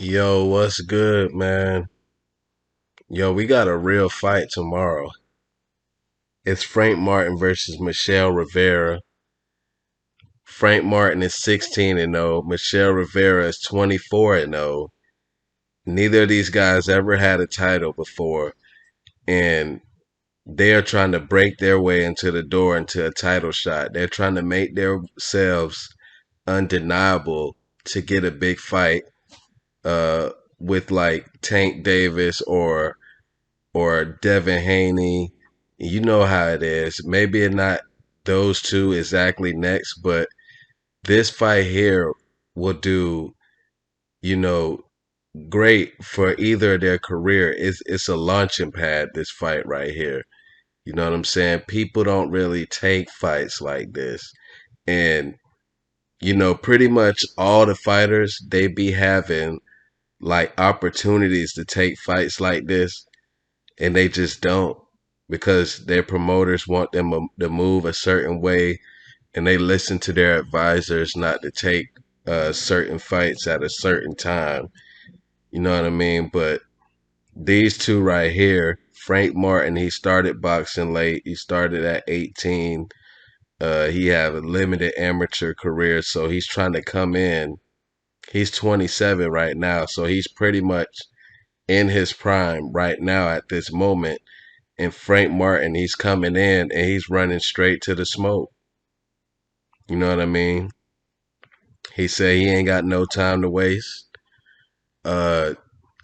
Yo, what's good, man? Yo, we got a real fight tomorrow. It's Frank Martin versus Michel Rivera. Frank Martin is 16 and 0. Michel Rivera is 24 and 0. Neither of these guys ever had a title before, and they are trying to break their way into the door into a title shot. They're trying to make themselves undeniable to get a big fight uh with like Tank Davis or Devin Haney. You know how it is. Maybe it's not those two exactly next, but this fight here will do, you know, great for either of their career. It's a launching pad, this fight right here. You know what I'm saying? People don't really take fights like this. And, pretty much all the fighters, they be having like opportunities to take fights like this and they just don't because their promoters want them to move a certain way and they listen to their advisors not to take certain fights at a certain time. You know what I mean? But these two right here, Frank Martin, he started boxing late. He started at 18. He had a limited amateur career, so he's trying to come in. He's 27 right now, so he's pretty much in his prime right now at this moment. And Frank Martin, he's coming in and he's running straight to the smoke. You know what I mean? He said he ain't got no time to waste. Uh,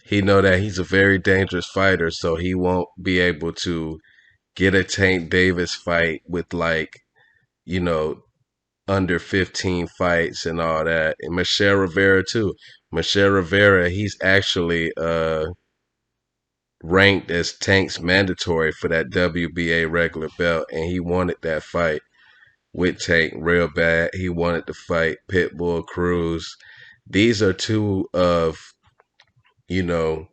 he know that he's a very dangerous fighter, so he won't be able to get a Tank Davis fight with like, you know, under 15 fights and all that. And Michel Rivera too. Michel Rivera, he's actually ranked as Tank's mandatory for that WBA regular belt, and he wanted that fight with Tank real bad. He wanted to fight Pitbull Cruz. These are you know,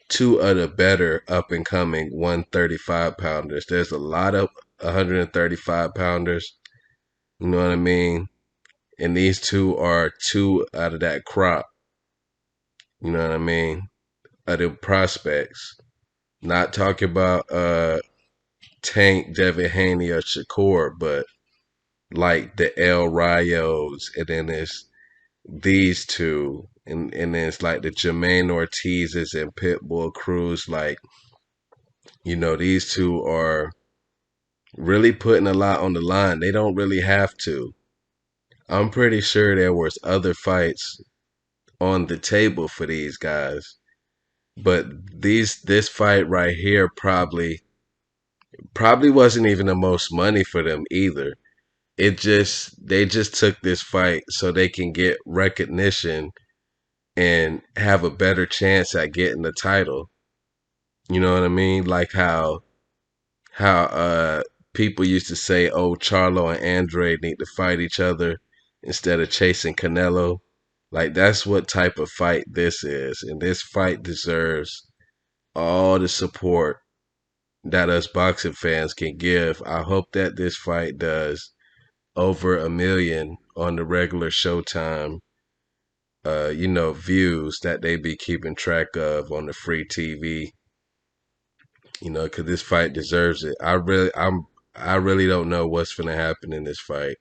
two of the better up and coming 135 pounders. There's a lot of 135 pounders. You know what I mean? And these two are two out of that crop. You know what I mean? Of the prospects. Not talking about Tank, Devin Haney, or Shakur, but like the El Rayos, and then there's these two, and then it's like the Jermaine Ortizes and Pitbull Cruz. Like, these two are really putting a lot on the line. They don't really have to. I'm pretty sure there was other fights on the table for these guys, but this fight right here probably wasn't even the most money for them either. They just took this fight so they can get recognition and have a better chance at getting the title. You know what I mean? Like how people used to say, "Oh, Charlo and Andre need to fight each other instead of chasing Canelo." Like that's what type of fight this is, and this fight deserves all the support that us boxing fans can give. I hope that this fight does over 1 million on the regular Showtime views that they be keeping track of on the free TV, because this fight deserves it. I really don't know what's gonna happen in this fight.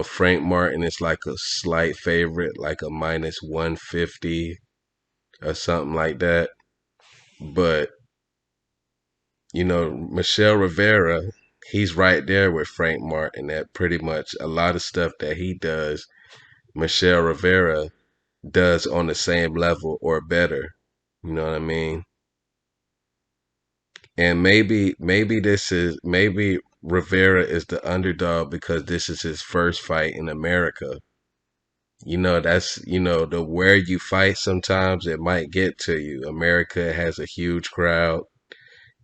Frank Martin is like a slight favorite, like a minus 150 or something like that. But, Michel Rivera, he's right there with Frank Martin at pretty much a lot of stuff that he does. Michel Rivera does on the same level or better. You know what I mean? And maybe Rivera is the underdog because this is his first fight in America. That's the where you fight sometimes it might get to you. America has a huge crowd.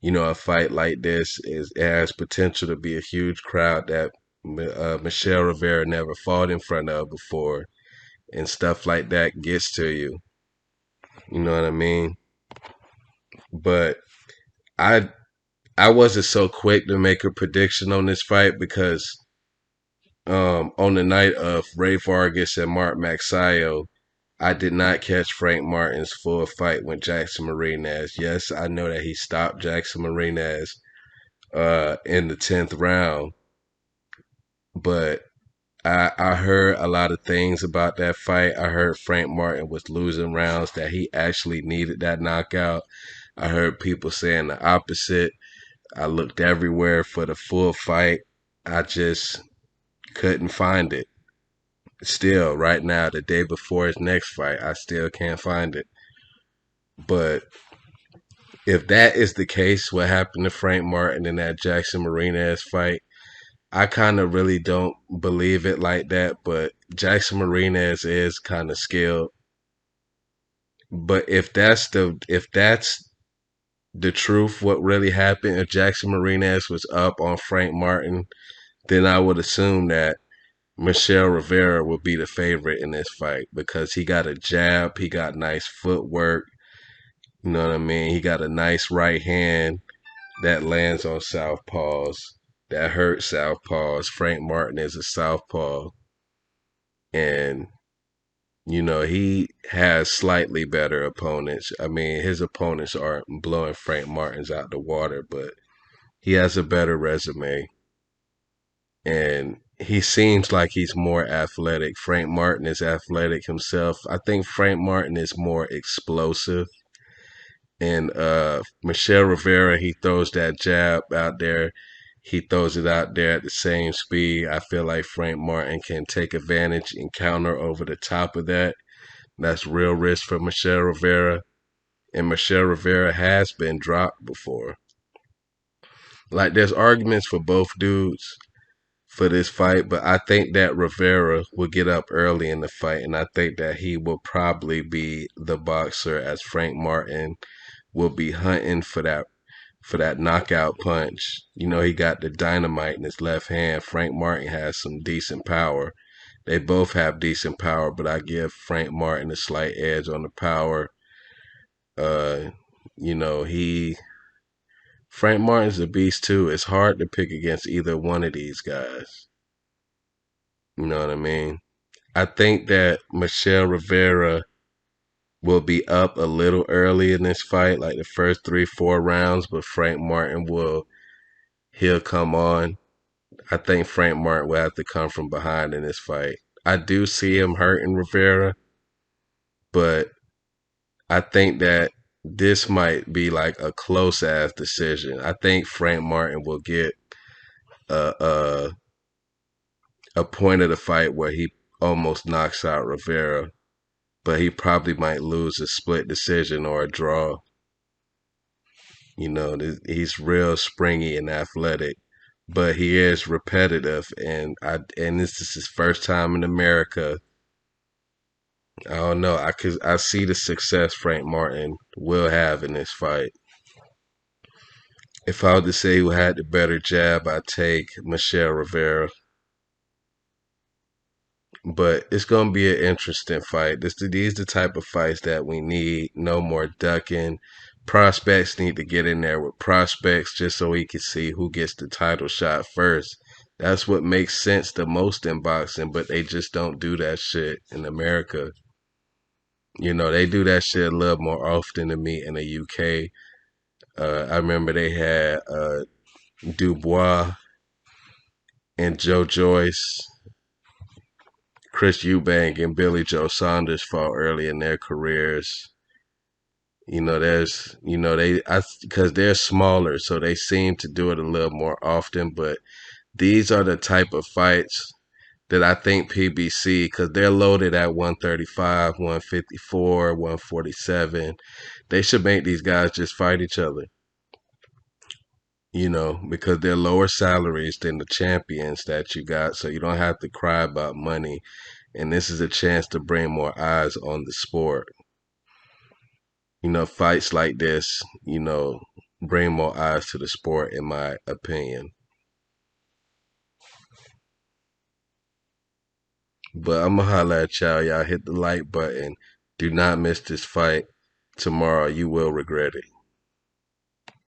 A fight like this it has potential to be a huge crowd that Michel Rivera never fought in front of before, and stuff like that gets to you. You know what I mean? But I I wasn't so quick to make a prediction on this fight because on the night of Ray Vargas and Mark Maxayo, I did not catch Frank Martin's full fight with Jackson Marinez. Yes, I know that he stopped Jackson Marinez in the 10th round, but I heard a lot of things about that fight. I heard Frank Martin was losing rounds, that he actually needed that knockout. I heard people saying the opposite. I looked everywhere for the full fight. I just couldn't find it. Still, right now, the day before his next fight, I still can't find it. But if that is the case, what happened to Frank Martin in that Jackson Marinez fight, I kind of really don't believe it like that. But Jackson Marinez is kind of skilled. But if that's the truth, what really happened, if Jackson Marinez was up on Frank Martin, then I would assume that Michel Rivera would be the favorite in this fight because he got a jab, he got nice footwork, you know what I mean? He got a nice right hand that lands on southpaws, that hurts southpaws. Frank Martin is a southpaw, and he has slightly better opponents. I mean, his opponents aren't blowing Frank Martin's out the water, but he has a better resume, and he seems like he's more athletic. Frank Martin is athletic himself. I think Frank Martin is more explosive. And Michel Rivera, he throws that jab out there. He throws it out there at the same speed. I feel like Frank Martin can take advantage and counter over the top of that. That's real risk for Michel Rivera. And Michel Rivera has been dropped before. Like, there's arguments for both dudes for this fight, but I think that Rivera will get up early in the fight, and I think that he will probably be the boxer, as Frank Martin will be hunting for that knockout punch. He got the dynamite in his left hand. Frank Martin has some decent power. They both have decent power, but I give Frank Martin a slight edge on the power. Uh, he Frank Martin's a beast too. It's hard to pick against either one of these guys. You know what I mean? I think that Michel Rivera will be up a little early in this fight, like the first 3, 4 rounds, but Frank Martin he'll come on. I think Frank Martin will have to come from behind in this fight. I do see him hurting Rivera, but I think that this might be like a close ass decision. I think Frank Martin will get a, a a point of the fight where he almost knocks out Rivera, but he probably might lose a split decision or a draw. He's real springy and athletic, but he is repetitive, and this is his first time in America. I don't know. I see the success Frank Martin will have in this fight. If I were to say who had the better jab, I'd take Michel Rivera. But it's gonna be an interesting fight. These the type of fights that we need. No more ducking. Prospects need to get in there with prospects just so we can see who gets the title shot first. That's what makes sense the most in boxing, but they just don't do that shit in America. They do that shit a little more often than me in the UK. I remember they had Dubois and Joe Joyce, Chris Eubank and Billy Joe Saunders fought early in their careers. Because they're smaller, so they seem to do it a little more often. But these are the type of fights that I think PBC, because they're loaded at 135, 154, 147. They should make these guys just fight each other. Because they're lower salaries than the champions that you got, so you don't have to cry about money. And this is a chance to bring more eyes on the sport. Fights like this, bring more eyes to the sport, in my opinion. But I'm gonna holla at y'all. Y'all hit the like button. Do not miss this fight tomorrow. You will regret it.